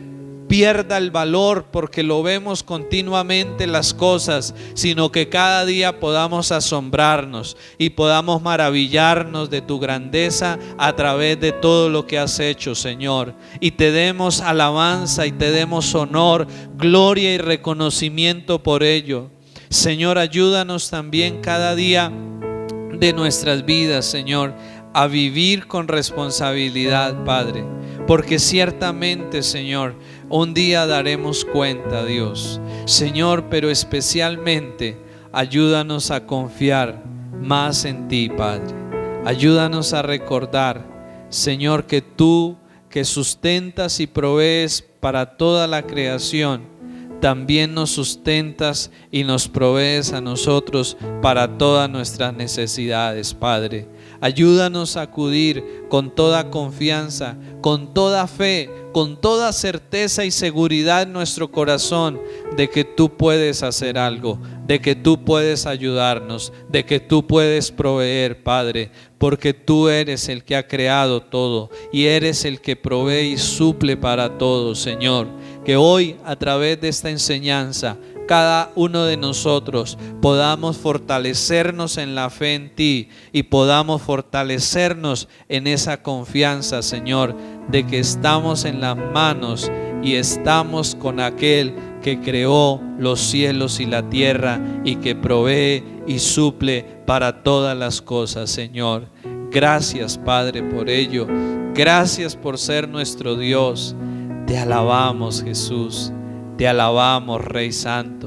pierda el valor porque lo vemos continuamente las cosas, sino que cada día podamos asombrarnos y podamos maravillarnos de tu grandeza a través de todo lo que has hecho, Señor. Y te demos alabanza y te demos honor, gloria y reconocimiento por ello. Señor, ayúdanos también cada día de nuestras vidas, Señor, a vivir con responsabilidad, Padre, porque ciertamente, Señor, un día daremos cuenta, Dios. Señor, pero especialmente ayúdanos a confiar más en ti, Padre. Ayúdanos a recordar, Señor, que tú que sustentas y provees para toda la creación, también nos sustentas y nos provees a nosotros para todas nuestras necesidades, Padre. Ayúdanos a acudir con toda confianza, con toda fe, con toda certeza y seguridad en nuestro corazón de que tú puedes hacer algo, de que tú puedes ayudarnos, de que tú puedes proveer, Padre, porque tú eres el que ha creado todo y eres el que provee y suple para todo, Señor. Que hoy, a través de esta enseñanza, cada uno de nosotros podamos fortalecernos en la fe en ti y podamos fortalecernos en esa confianza, Señor, de que estamos en las manos y estamos con aquel que creó los cielos y la tierra y que provee y suple para todas las cosas, Señor. Gracias, Padre, por ello. Gracias por ser nuestro Dios. Te alabamos, Jesús. Te alabamos, Rey Santo.